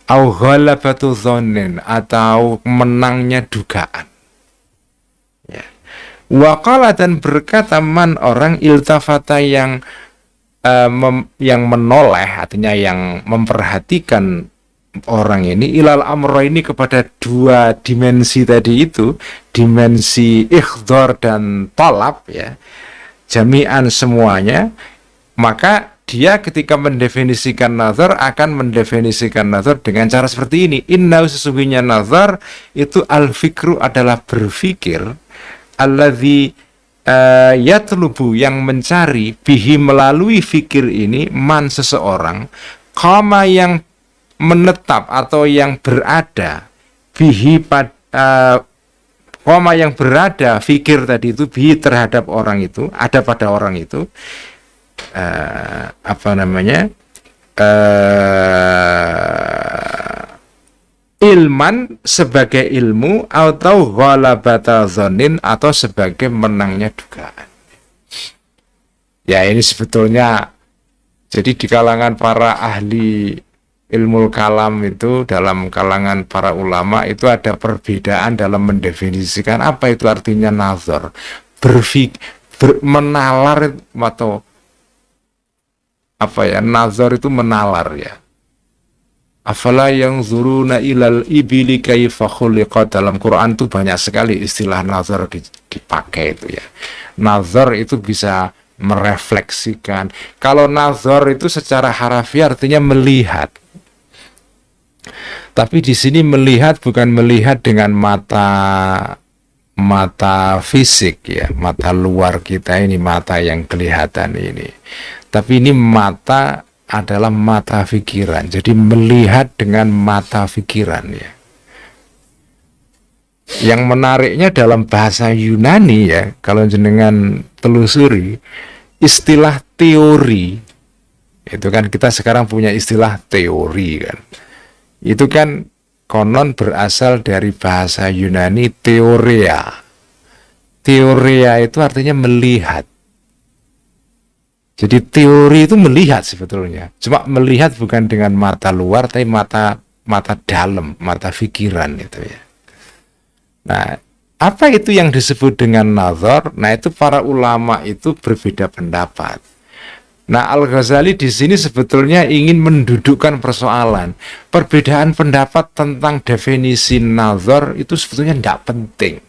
au ghalabatu dhannin, atau menangnya dugaan ya. Waqala, dan berkata, man, orang, iltafata, yang menoleh, artinya yang memperhatikan orang ini, ilal amro, ini kepada dua dimensi tadi itu, dimensi ikhdar dan talab ya, jami'an, semuanya, maka dia ketika mendefinisikan nazar akan mendefinisikan nazar dengan cara seperti ini. Inna, sesungguhnya nazar itu al-fikru, adalah berpikir, alladzi yatlubu yang mencari bihi melalui fikir ini man seseorang qama yang menetap atau yang berada bihi qama yang berada fikir tadi itu bihi terhadap orang itu, ada pada orang itu ilman sebagai ilmu atau ghalabata dhannin atau sebagai menangnya dugaan. Ya ini sebetulnya jadi di kalangan para ahli ilmu kalam itu, dalam kalangan para ulama itu ada perbedaan dalam mendefinisikan apa itu artinya nazar, menalar atau nazar itu menalar ya. Afala yang zuruna ilal ibili kaifa khuliqat, dalam Quran tuh banyak sekali istilah nazar dipakai itu ya. Nazar itu bisa merefleksikan. Kalau nazar itu secara harafiah artinya melihat. Tapi di sini melihat bukan melihat dengan mata fisik ya, mata luar kita ini, mata yang kelihatan ini. Tapi ini mata adalah mata pikiran. Jadi melihat dengan mata pikiran ya. Yang menariknya dalam bahasa Yunani ya, kalau jenengan telusuri istilah teori itu kan, kita sekarang punya istilah teori kan. Itu kan konon berasal dari bahasa Yunani theoria. Theoria itu artinya melihat. Jadi teori itu melihat sebetulnya. Cuma melihat bukan dengan mata luar, tapi mata dalam, mata pikiran itu ya. Nah, apa itu yang disebut dengan nazar? Nah, itu para ulama itu berbeda pendapat. Nah, Al-Ghazali di sini sebetulnya ingin mendudukkan persoalan. Perbedaan pendapat tentang definisi nazar itu sebetulnya tidak penting.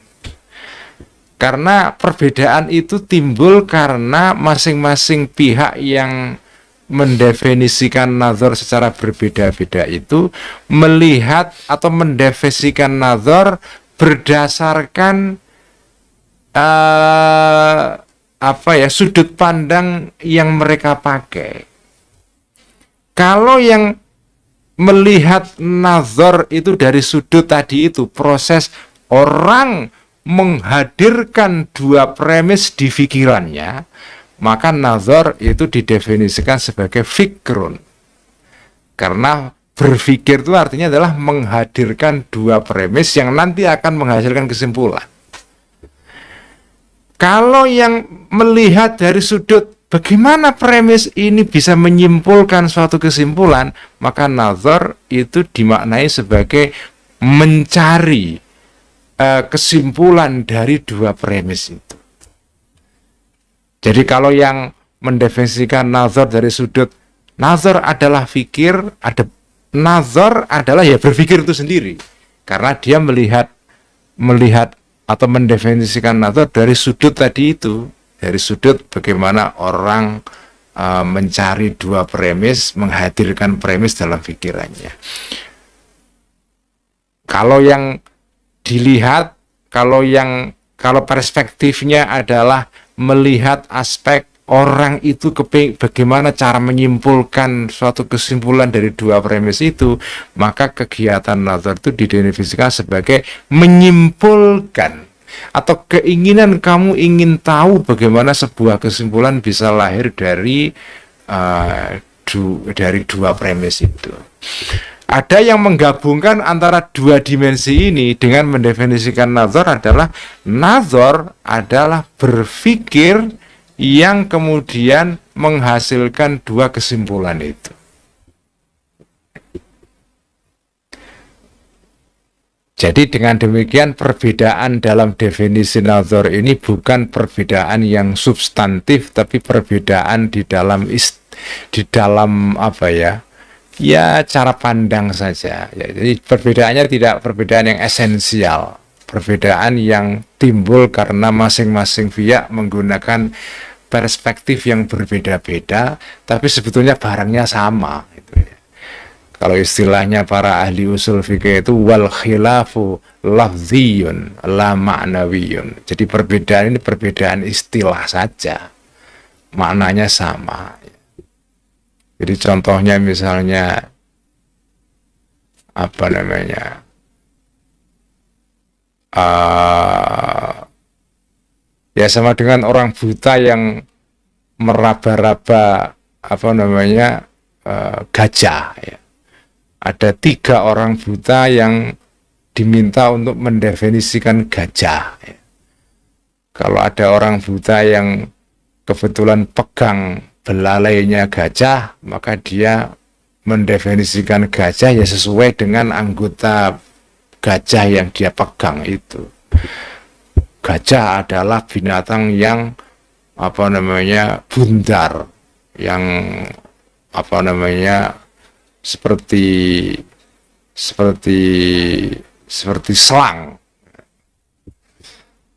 Karena perbedaan itu timbul karena masing-masing pihak yang mendefinisikan nazar secara berbeda-beda itu melihat atau mendefinisikan nazar berdasarkan sudut pandang yang mereka pakai. Kalau yang melihat nazar itu dari sudut tadi itu, proses orang menghadirkan dua premis di pikirannya, maka nazar itu didefinisikan sebagai fikrun. Karena berpikir itu artinya adalah menghadirkan dua premis yang nanti akan menghasilkan kesimpulan. Kalau yang melihat dari sudut bagaimana premis ini bisa menyimpulkan suatu kesimpulan, maka nazar itu dimaknai sebagai mencari kesimpulan dari dua premis itu. Jadi kalau yang mendefinisikan nazar dari sudut nazar adalah fikir, ada nazar adalah ya berpikir itu sendiri, karena dia melihat atau mendefinisikan nazar dari sudut tadi itu, dari sudut bagaimana orang mencari dua premis, menghadirkan premis dalam pikirannya. Kalau yang dilihat, kalau perspektifnya adalah melihat aspek orang itu bagaimana cara menyimpulkan suatu kesimpulan dari dua premis itu, maka kegiatan nazar itu didefinisikan sebagai menyimpulkan atau keinginan kamu ingin tahu bagaimana sebuah kesimpulan bisa lahir dari dua premis itu. Ada yang menggabungkan antara dua dimensi ini dengan mendefinisikan nazar adalah berpikir yang kemudian menghasilkan dua kesimpulan itu. Jadi dengan demikian perbedaan dalam definisi nazar ini bukan perbedaan yang substantif, tapi perbedaan di dalam cara pandang saja. Ya, jadi perbedaannya tidak perbedaan yang esensial, perbedaan yang timbul karena masing-masing pihak menggunakan perspektif yang berbeda-beda, tapi sebetulnya barangnya sama. Gitu ya. Kalau istilahnya para ahli usul fikih itu wal khilafu lafziyun la ma'nawiyun. Jadi perbedaan ini perbedaan istilah saja, maknanya sama. Jadi contohnya misalnya apa namanya, ya sama dengan orang buta yang meraba-raba apa namanya gajah ya. Ada 3 orang buta yang diminta untuk mendefinisikan gajah ya. Kalau ada orang buta yang kebetulan pegang belalainya gajah, maka dia mendefinisikan gajah ya sesuai dengan anggota gajah yang dia pegang itu. Gajah adalah binatang yang apa namanya bundar, yang apa namanya seperti selang.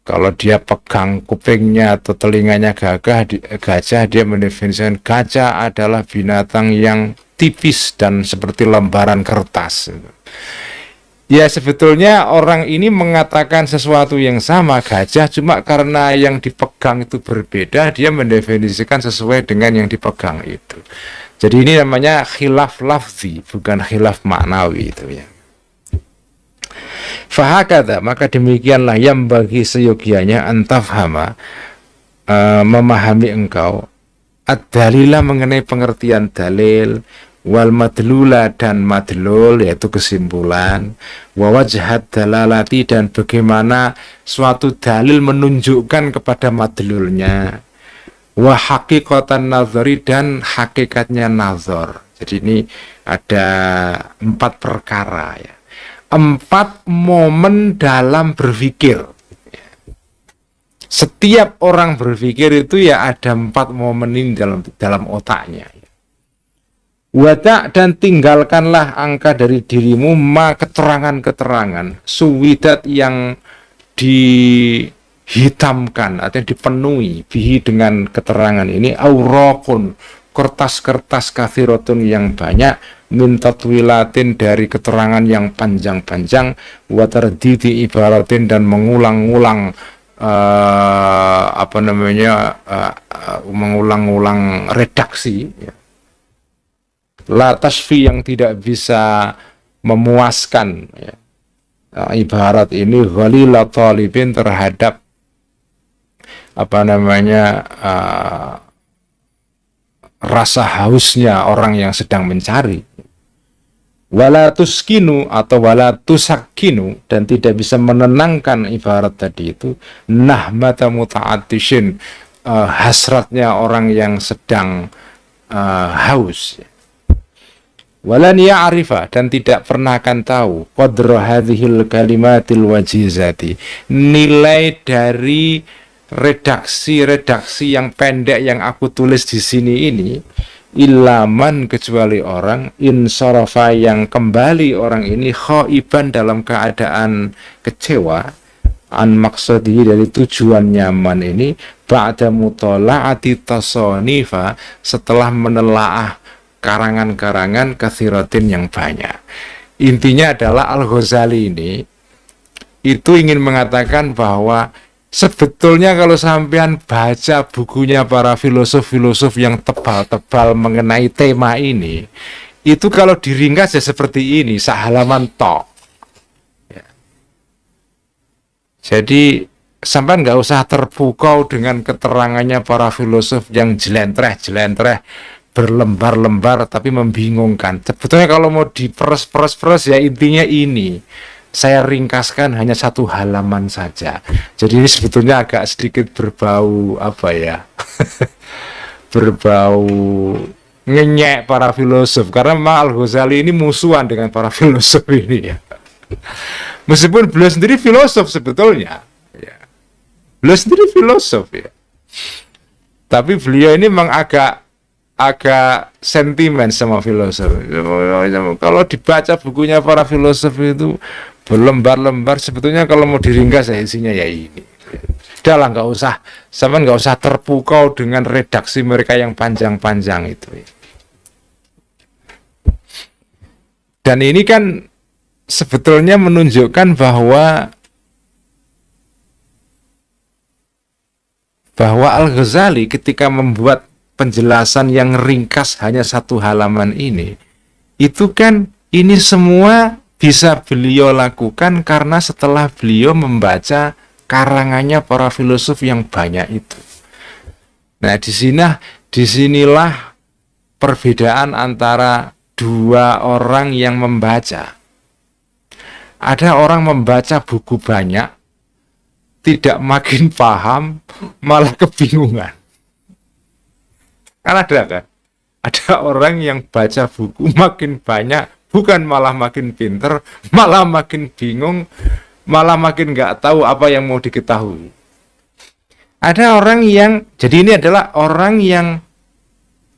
Kalau dia pegang kupingnya atau telinganya gajah, dia mendefinisikan gajah adalah binatang yang tipis dan seperti lembaran kertas. Ya sebetulnya orang ini mengatakan sesuatu yang sama gajah, cuma karena yang dipegang itu berbeda, dia mendefinisikan sesuai dengan yang dipegang itu. Jadi ini namanya khilaf lafzi, bukan khilaf maknawi itu ya. Fahakata, maka demikianlah yang bagi seyogianya antafhama, memahami engkau ad-dalilah mengenai pengertian dalil, wal madlula dan madlul yaitu kesimpulan, wa wajhat dalalati dan bagaimana suatu dalil menunjukkan kepada madlulnya, wa haqiqatan nazari dan hakikatnya nazar. Jadi ini ada 4 perkara ya. 4 momen dalam berpikir. Setiap orang berpikir itu ya ada 4 momen ini dalam otaknya. Wada dan tinggalkanlah angka dari dirimu ma keterangan-keterangan suwidat yang dihitamkan atau dipenuhi bihi dengan keterangan ini aurokun kertas-kertas kathirotun yang banyak minta twilatin dari keterangan yang panjang-panjang watardidi ibaratin dan mengulang-ulang apa namanya mengulang-ulang redaksi ya. La tasfi yang tidak bisa memuaskan ya. Ibarat ini ghalila talibin terhadap apa namanya rasa hausnya orang yang sedang mencari. Wala tuskinu atau wala tusakkinu dan tidak bisa menenangkan ibarat tadi itu nahmata muta'attishin hasratnya orang yang sedang haus. Walan ya'rifa dan tidak pernah akan tahu qadra hadhil kalimatil wajizati nilai dari redaksi yang pendek yang aku tulis di sini ini ilaman kecuali orang insarafa yang kembali orang ini khaiban dalam keadaan kecewa an maksudi dari tujuan nyaman ini ba'da mutola'ati tasonifa setelah menelaah karangan-karangan kathiratin yang banyak. Intinya adalah Al-Ghazali ini itu ingin mengatakan bahwa sebetulnya kalau sampean baca bukunya para filosof-filosof yang tebal-tebal mengenai tema ini, itu kalau diringkas ya seperti ini, sehalaman tok. Ya. Jadi sampean nggak usah terpukau dengan keterangannya para filosof yang jelentreh-jelentreh berlembar-lembar tapi membingungkan. Sebetulnya kalau mau diperes ya intinya ini. Saya ringkaskan hanya 1 halaman saja. Jadi ini sebetulnya agak sedikit berbau apa ya? Berbau ngenyek para filosof karena memang Al-Ghazali ini musuhan dengan para filosof ini ya. Meskipun beliau sendiri filosof sebetulnya ya. Beliau sendiri filosof ya. Tapi beliau ini memang agak sentimen sama filosof. Kalau dibaca bukunya para filosof itu berlembar-lembar, sebetulnya kalau mau diringkas ya isinya ya ini. Udahlah nggak usah terpukau dengan redaksi mereka yang panjang-panjang itu. Dan ini kan sebetulnya menunjukkan bahwa Al-Ghazali ketika membuat penjelasan yang ringkas hanya 1 halaman ini, itu kan ini semua bisa beliau lakukan karena setelah beliau membaca karangannya para filosof yang banyak itu. Nah, disinilah perbedaan antara 2 orang yang membaca. Ada orang membaca buku banyak, tidak makin paham, malah kebingungan. Kan ada kan? Ada orang yang baca buku makin banyak, bukan malah makin pinter, malah makin bingung, malah makin nggak tahu apa yang mau diketahui. Ada orang yang, jadi ini adalah orang yang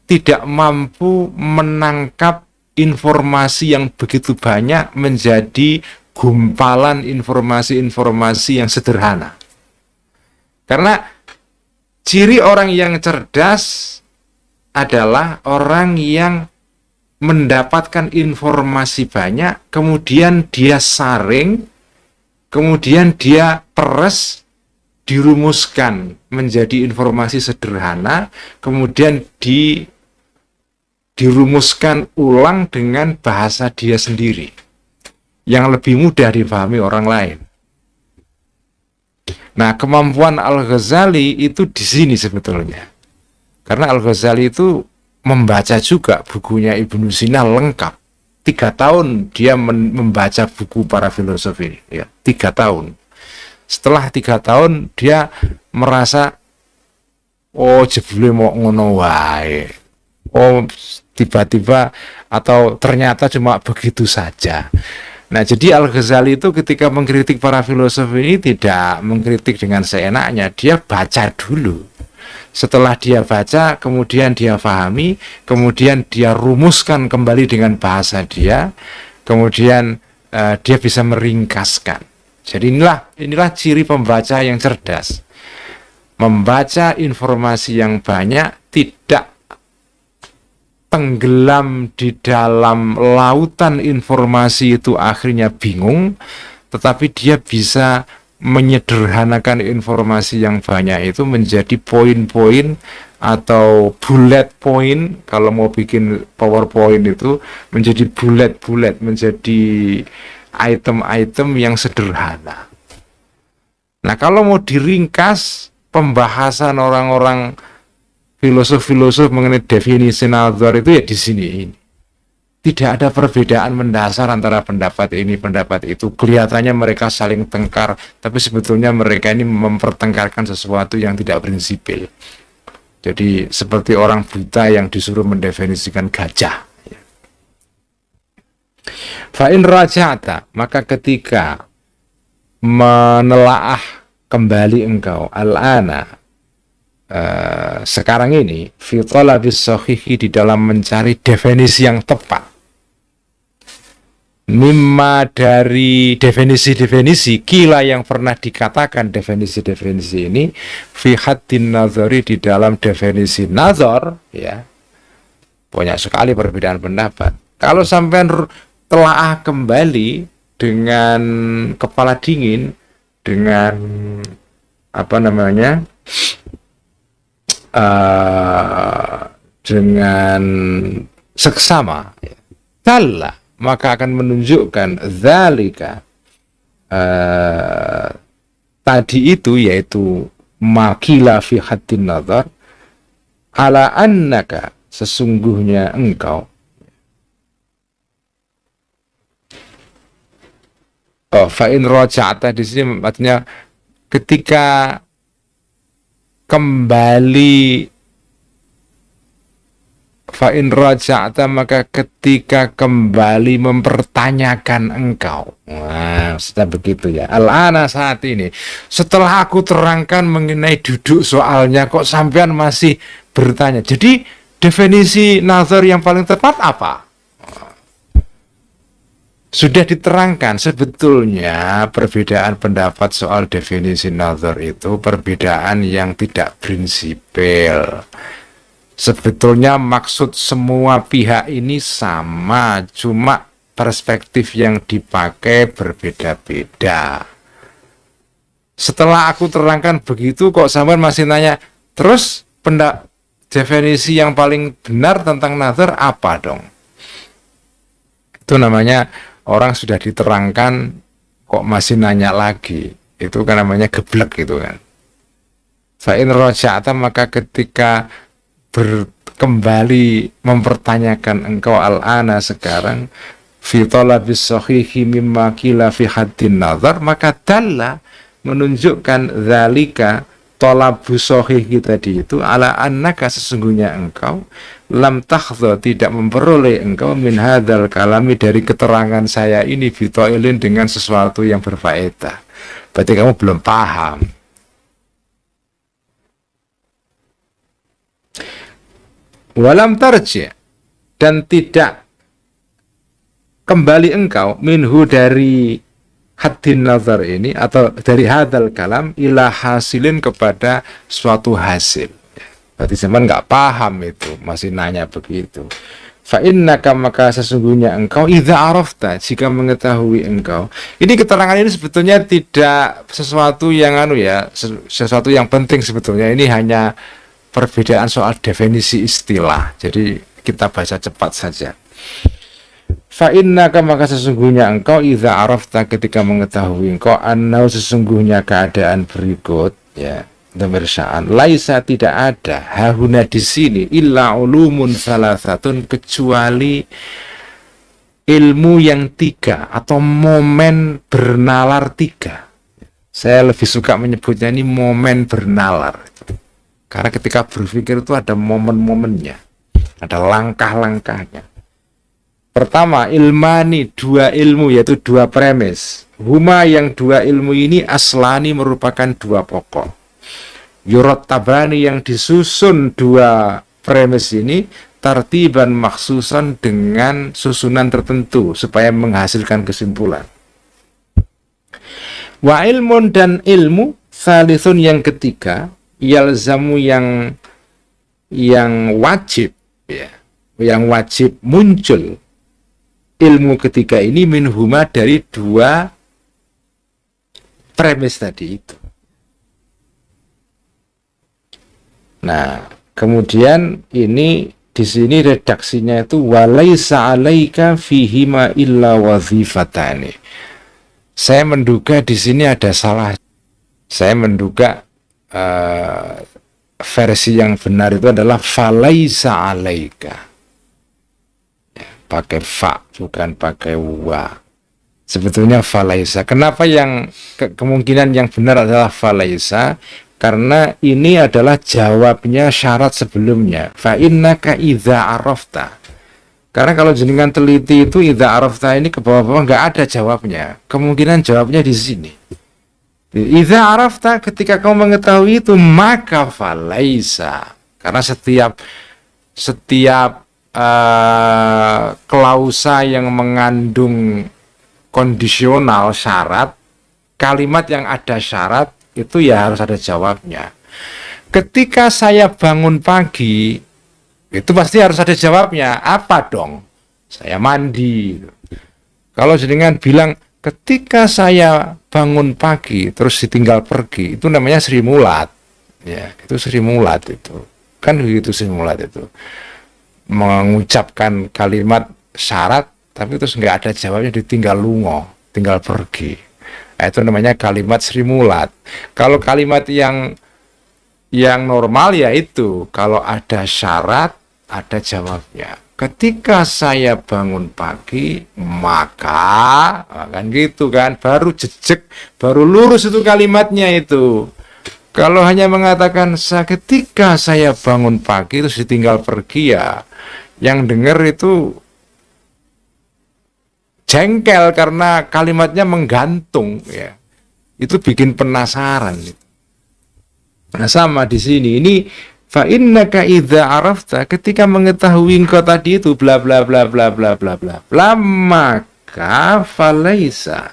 tidak mampu menangkap informasi yang begitu banyak menjadi gumpalan informasi-informasi yang sederhana. Karena ciri orang yang cerdas adalah orang yang mendapatkan informasi banyak, kemudian dia saring, kemudian dia peres, dirumuskan menjadi informasi sederhana, kemudian dirumuskan ulang dengan bahasa dia sendiri yang lebih mudah dipahami orang lain. Nah, kemampuan Al-Ghazali itu di sini sebetulnya. Karena Al-Ghazali itu membaca juga bukunya Ibnu Sina lengkap. 3 tahun dia membaca buku para filosof ini, ya, 3 tahun. Setelah 3 tahun dia merasa, oh jebule mau ngono wae. Oh tiba-tiba atau ternyata cuma begitu saja. Nah, jadi Al-Ghazali itu ketika mengkritik para filosof ini tidak mengkritik dengan seenaknya, dia baca dulu. Setelah dia baca, kemudian dia pahami, kemudian dia rumuskan kembali dengan bahasa dia, kemudian dia bisa meringkaskan. Jadi inilah ciri pembaca yang cerdas. Membaca informasi yang banyak, tidak tenggelam di dalam lautan informasi itu akhirnya bingung, tetapi dia bisa menyederhanakan informasi yang banyak itu menjadi poin-poin atau bullet point. Kalau mau bikin PowerPoint itu menjadi bullet-bullet, menjadi item-item yang sederhana. Nah, kalau mau diringkas pembahasan orang-orang filosof-filosof mengenai definisi nazar itu ya di sini ini. Tidak ada perbedaan mendasar antara pendapat ini, pendapat itu. Kelihatannya mereka saling tengkar, tapi sebetulnya mereka ini mempertengkarkan sesuatu yang tidak prinsipil. Jadi seperti orang buta yang disuruh mendefinisikan gajah. Fa'in raja'ta, maka ketika menelaah kembali engkau al-ana, sekarang ini fi talabis sahihi, di dalam mencari definisi yang tepat, mimma, dari definisi-definisi kila yang pernah dikatakan definisi-definisi ini, fi haddin nazari, di dalam definisi nazar, ya, banyak sekali perbedaan pendapat. Kalau sampai telaah kembali dengan kepala dingin, dengan apa namanya, dengan seksama, ya, maka akan menunjukkan zalika, tadi itu, yaitu makila fi haddin nazar, ala annaka, sesungguhnya engkau, fa'in roja'ata di sini artinya ketika kembali, fa'in roja'ata, maka ketika kembali mempertanyakan engkau. Nah, sudah begitu ya. Al-ana, saat ini, setelah aku terangkan mengenai duduk soalnya, kok sampean masih bertanya. Jadi definisi nazar yang paling tepat apa? Sudah diterangkan. Sebetulnya perbedaan pendapat soal definisi nazar itu perbedaan yang tidak prinsipil. Sebetulnya maksud semua pihak ini sama, cuma perspektif yang dipakai berbeda-beda. Setelah aku terangkan begitu, kok sampean masih nanya, terus definisi yang paling benar tentang nazar apa dong? Itu namanya orang sudah diterangkan, kok masih nanya lagi. Itu kan namanya geblek gitu kan. Fa'in roja'ata, maka ketika kembali mempertanyakan engkau al-ana sekarang fi talabis sahihi mimma qila fi haddin nazar, maka dalla, menunjukkan zalika talabus sahihi tadi itu ala annaka, sesungguhnya engkau lam tahdha, tidak memperoleh engkau min hadzal kalami, dari keterangan saya ini bitailin, dengan sesuatu yang berfaedah. Berarti kamu belum paham. Walam tarji, dan tidak kembali engkau minhu, dari haddin nazar ini atau dari hadzal kalam, ila hasilin, kepada suatu hasil. Berarti zaman nggak paham itu, masih nanya begitu. Fa innaka, maka sesungguhnya engkau, idza arafta, jika mengetahui engkau. Ini keterangan ini sebetulnya tidak sesuatu yang sesuatu yang penting sebetulnya. Ini hanya perbedaan soal definisi istilah. Jadi kita baca cepat saja. Fa innaka, maka sesungguhnya engkau, idza arafta, ketika mengetahui engkau, annau, sesungguhnya keadaan berikut, ya, dhamir sya'an, laisa, tidak ada, hahuna, di sini, illa ulumun salasatun, kecuali ilmu yang tiga atau momen bernalar tiga. Saya lebih suka menyebutnya ini momen bernalar. Karena ketika berpikir itu ada momen-momennya, ada langkah-langkahnya. Pertama, ilmani, dua ilmu, yaitu dua premis. Huma, yang dua ilmu ini, aslani, merupakan dua pokok. Yurot tabani, yang disusun dua premis ini, tartiban maksusan, dengan susunan tertentu, supaya menghasilkan kesimpulan. Wa ilmun, dan ilmu, salisun, yang ketiga, yalzamu, yang wajib, ya, yang wajib muncul ilmu ketiga ini, minhuma, dari dua premis tadi itu. Nah, kemudian ini di sini redaksinya itu walaisa alaika fihima illa wazifatani. Saya menduga di sini ada salah. Saya menduga versi yang benar itu adalah falaisa alaika, ya, pakai fa, bukan pakai wa. Sebetulnya falaisa. Kenapa yang kemungkinan yang benar adalah falaisa? Karena ini adalah jawabnya syarat sebelumnya. Fa innaka idza arafta. Karena kalau jenengan teliti itu idza arafta ini ke bawah-bawah nggak ada jawabnya. Kemungkinan jawabnya di sini. Idza arafta, ketika kau mengetahui itu, maka falaisa. Karena setiap klausa yang mengandung kondisional, syarat, kalimat yang ada syarat itu ya harus ada jawabnya. Ketika saya bangun pagi, itu pasti harus ada jawabnya. Apa dong? Saya mandi. Kalau jenengan bilang ketika saya bangun pagi terus ditinggal pergi, itu namanya Sri Mulat. Ya, itu Sri Mulat itu. Kan begitu Sri Mulat itu. Mengucapkan kalimat syarat tapi terus nggak ada jawabnya, ditinggal lungo, tinggal pergi. Nah, itu namanya kalimat Sri Mulat. Kalau kalimat yang normal ya itu, kalau ada syarat ada jawabnya. Ketika saya bangun pagi, maka kan gitu kan, baru jejek, baru lurus itu kalimatnya itu. Kalau hanya mengatakan ketika saya bangun pagi terus ditinggal pergi, ya yang dengar itu jengkel karena kalimatnya menggantung, ya. Itu bikin penasaran. Nah, sama di sini. Ini fa innaka idza arafta, ketika mengetahui engkau tadi itu bla bla bla bla bla bla bla bla, maka falaisa,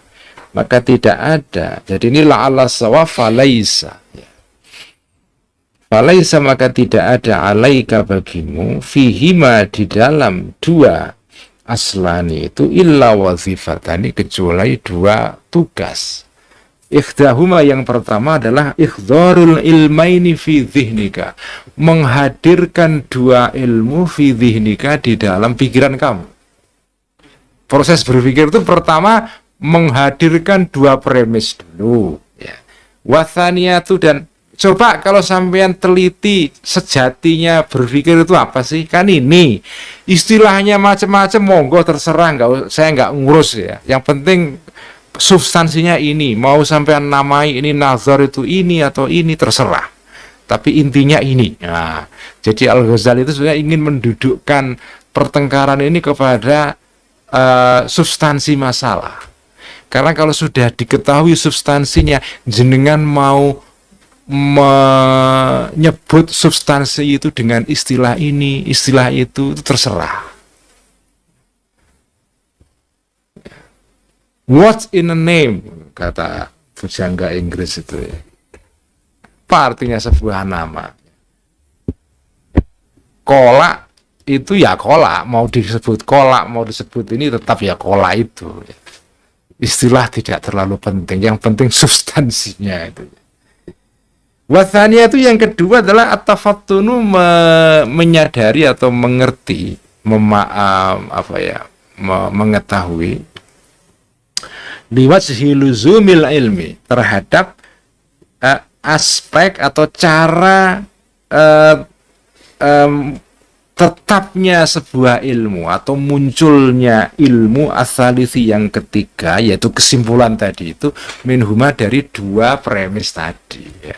maka tidak ada. Jadi ini la'alla sawa falaisa, ya. Falaisa, maka tidak ada alaika bagimu, fihima, di dalam dua aslani itu illa wazifatani, kecuali dua tugas. Ikhdahuma, yang pertama adalah ikhdharul ilmaini fi dhihnika, menghadirkan dua ilmu fi dhihnika, di dalam pikiran kamu. Proses berpikir itu pertama menghadirkan dua premis dulu, ya. Wathaniyatu, dan coba kalau sampean teliti sejatinya berpikir itu apa sih? Kan ini istilahnya macam-macam, monggo terserah, saya nggak ngurus ya. Yang penting substansinya ini, mau sampean namai ini nazar itu ini atau ini, terserah. Tapi intinya ini. Nah, jadi Al-Ghazali itu sebenarnya ingin mendudukkan pertengkaran ini kepada substansi masalah. Karena kalau sudah diketahui substansinya, jenengan mau menyebut substansi itu dengan istilah ini, istilah itu terserah. What's in a name, kata pujangga Inggris itu ya. Apa artinya sebuah nama? Kolak itu ya kolak, mau disebut kolak, mau disebut ini, tetap ya kolak itu. Istilah tidak terlalu penting, yang penting substansinya itu. Wathania itu yang kedua adalah at-tafattunu, menyadari atau mengerti, mengetahui liwajhi luzumil ilmi, terhadap aspek atau cara tetapnya sebuah ilmu atau munculnya ilmu asalisi yang ketiga, yaitu kesimpulan tadi itu, minhuma, dari dua premis tadi ya.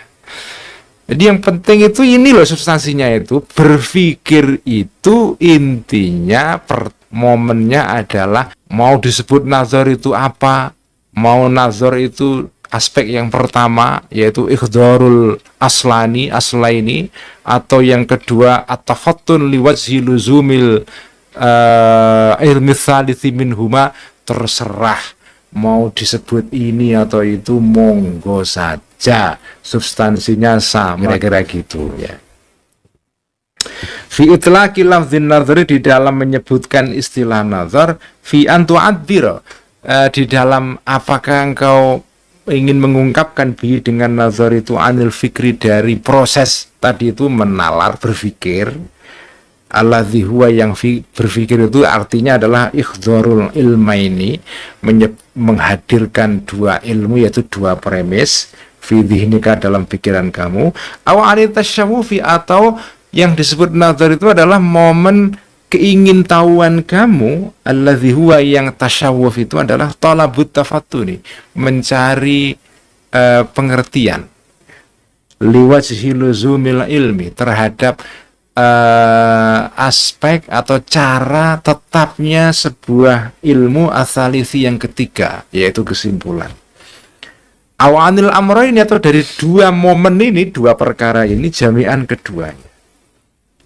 Jadi yang penting itu ini loh substansinya, itu berpikir itu intinya momennya adalah mau disebut nazar itu apa, mau nazar itu aspek yang pertama yaitu ikhdharul aslaini, atau yang kedua at-tafattun liwajhi luzumil ilmi tsalits minhuma, terserah mau disebut ini atau itu, monggo saja, substansinya sama, kira-kira gitu ya. Fi itlaqi lafdzin nazari, di dalam menyebutkan istilah nazar, fi an tu'abbira, di dalam apakah engkau ingin mengungkapkan bi dengan nazar itu anil fikri, dari proses tadi itu menalar, berpikir. Alladzi huwa, yang berpikir itu artinya adalah ikhdharul ilmaini, menghadirkan dua ilmu, yaitu dua premis, fi dhihnika, dalam pikiran kamu. Aw anitasyawufi, atau yang disebut nazar itu adalah momen keingintahuan kamu. Alladzi huwa, yang tasyawuf itu adalah talabut tafattuni, mencari pengertian, liwajhi luzumil ilmi, terhadap aspek atau cara tetapnya sebuah ilmu asalisi yang ketiga, yaitu kesimpulan. Awanil amrain, atau dari dua momen ini, dua perkara ini, jami'an keduanya.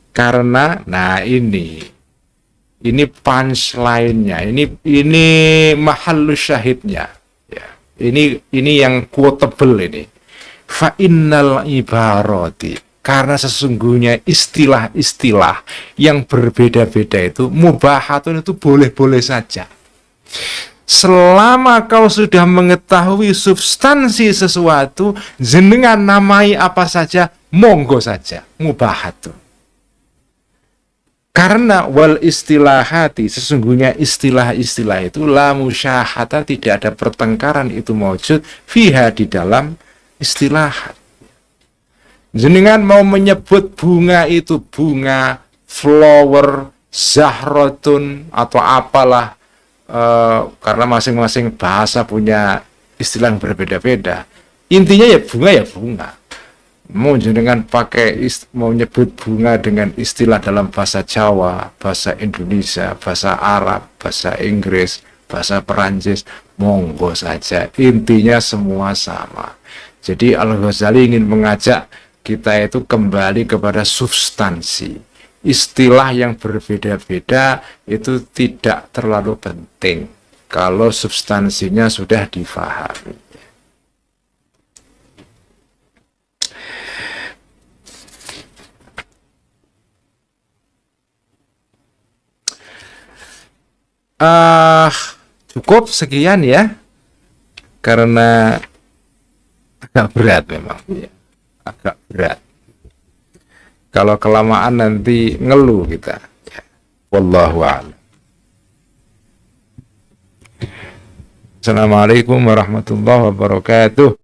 Karena nah ini punchline-nya, ini mahallus syahidnya ya. Ini yang quotable ini. Fa innal ibarati, karena sesungguhnya istilah-istilah yang berbeda-beda itu mubahatun, itu boleh-boleh saja. Selama kau sudah mengetahui substansi sesuatu, jenengan namai apa saja, monggo saja, mubahatun. Karena wal istilahati, sesungguhnya istilah-istilah itu la musyahata, tidak ada pertengkaran itu maujud fiha, di dalam istilah. Jenengan mau menyebut bunga itu bunga, flower, zahrotun, atau apalah, karena masing-masing bahasa punya istilah yang berbeda-beda. Intinya ya bunga ya bunga. Mau jenengan mau nyebut bunga dengan istilah dalam bahasa Jawa, bahasa Indonesia, bahasa Arab, bahasa Inggris, bahasa Perancis, monggo saja. Intinya semua sama. Jadi Al-Ghazali ingin mengajak kita itu kembali kepada substansi. Istilah yang berbeda-beda itu tidak terlalu penting kalau substansinya sudah difahami. Cukup sekian ya, karena agak berat memang, ya. Agak berat. Kalau kelamaan nanti ngeluh kita. Ya. Wallahu a'lam. Assalamualaikum warahmatullahi wabarakatuh.